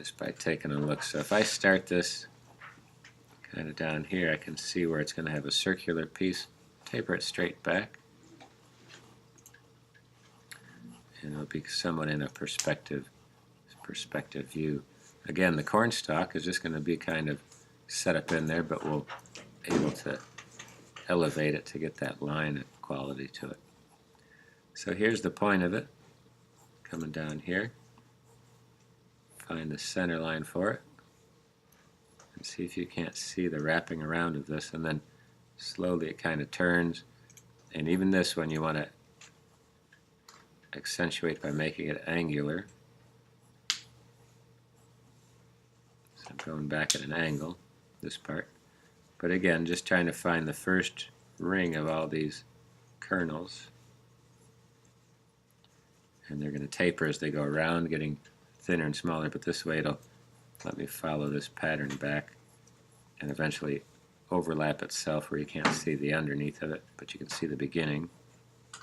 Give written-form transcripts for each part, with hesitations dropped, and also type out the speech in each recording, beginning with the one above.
just by taking a look. So if I start this kind of down here, I can see where it's going to have a circular piece. Taper it straight back, and it'll be somewhat in a perspective view. Again, the corn stalk is just going to be kind of set up in there, but we'll be able to elevate it to get that line quality to it. So here's the point of it, coming down here. Find the center line for it, and see if you can't see the wrapping around of this, and then slowly it kind of turns. And even this one you want to accentuate by making it angular. So I'm going back at an angle, this part. But again, just trying to find the first ring of all these kernels. And they're going to taper as they go around, getting thinner and smaller, but this way it'll let me follow this pattern back and eventually overlap itself where you can't see the underneath of it, but you can see the beginning. So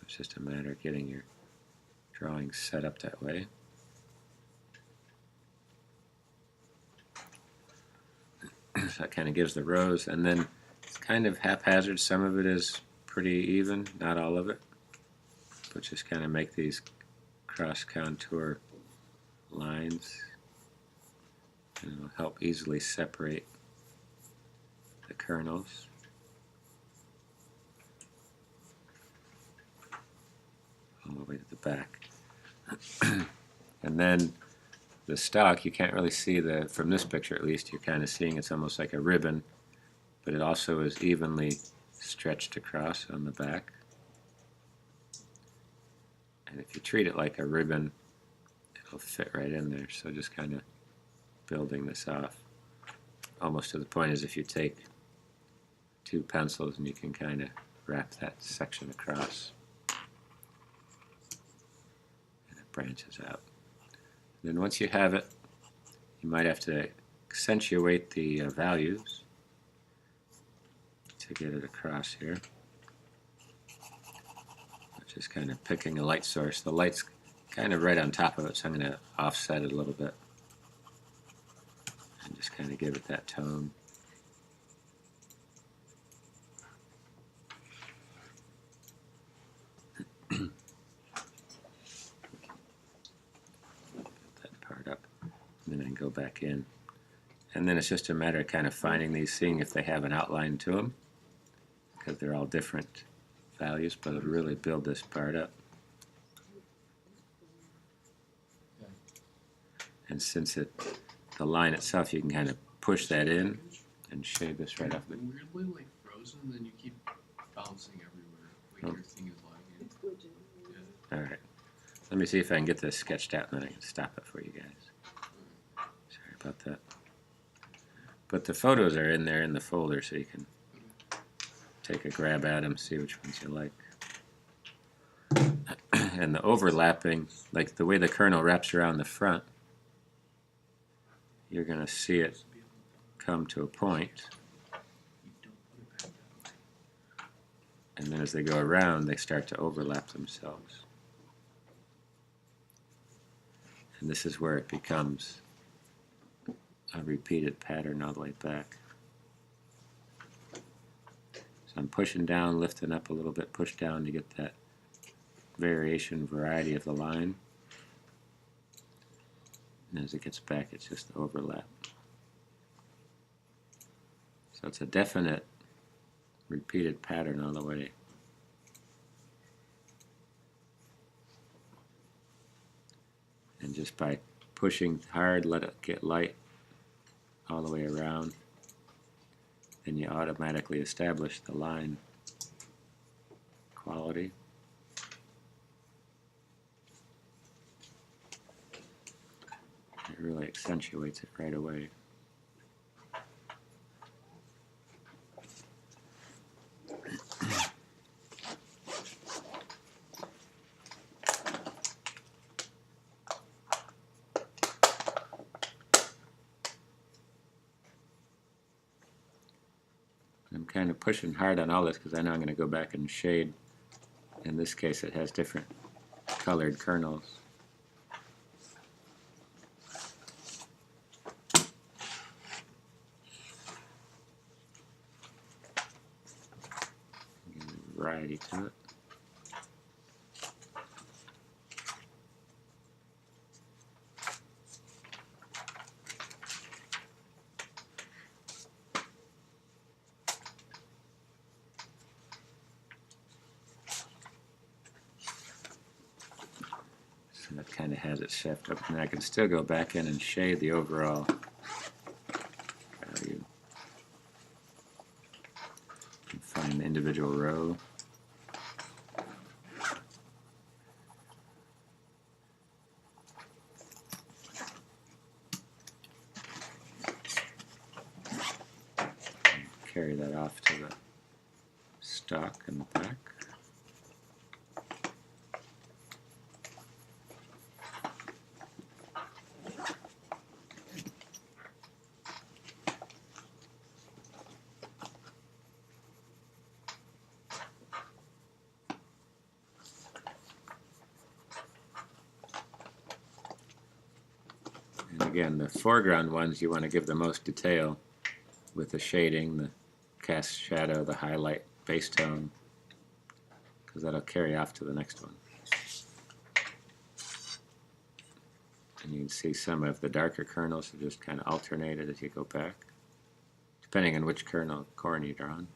it's just a matter of getting your drawing set up that way. So that kind of gives the rows, and then it's kind of haphazard. Some of it is pretty even, not all of it, but just kind of make these cross contour lines, and it'll help easily separate the kernels. All the way to the back. And then the stalk, you can't really see the, from this picture at least, you're kind of seeing it's almost like a ribbon, but it also is evenly stretched across on the back. And if you treat it like a ribbon, it'll fit right in there. So just kind of building this off, almost to the point as if you take two pencils and you can kind of wrap that section across, and it branches out. Then once you have it, you might have to accentuate the values to get it across here. Just kind of picking a light source. The light's kind of right on top of it, so I'm going to offset it a little bit and just kind of give it that tone. And then go back in. And then it's just a matter of kind of finding these, seeing if they have an outline to them, because they're all different values, but it'll really build this part up. And since the line itself, you can kind of push that in and shade this right off. Weirdly like frozen, then you keep bouncing everywhere. Like your thing is lagging. Yeah. Alright. Let me see if I can get this sketched out, and then I can stop it for you guys. Sorry about that. But the photos are in there in the folder, so you can take a grab at them, see which ones you like. And the overlapping, like the way the kernel wraps around the front, you're going to see it come to a point. And then as they go around, they start to overlap themselves. And this is where it becomes a repeated pattern all the way back. So I'm pushing down, lifting up a little bit, push down to get that variation, variety of the line. And as it gets back, it's just overlap. So it's a definite repeated pattern all the way. And just by pushing hard, let it get light all the way around, and you automatically establish the line quality. It really accentuates it right away. I'm kind of pushing hard on all this because I know I'm going to go back and shade. In this case, it has different colored kernels. tidy to it. So that kind of has it shaped up, and I can still go back in and shade the overall value. And find the individual row. Carry that off to the stock in the back. And again, the foreground ones you want to give the most detail with the shading, the cast shadow, the highlight, base tone, because that'll carry off to the next one. And you can see some of the darker kernels are just kind of alternated as you go back, depending on which corn you're on.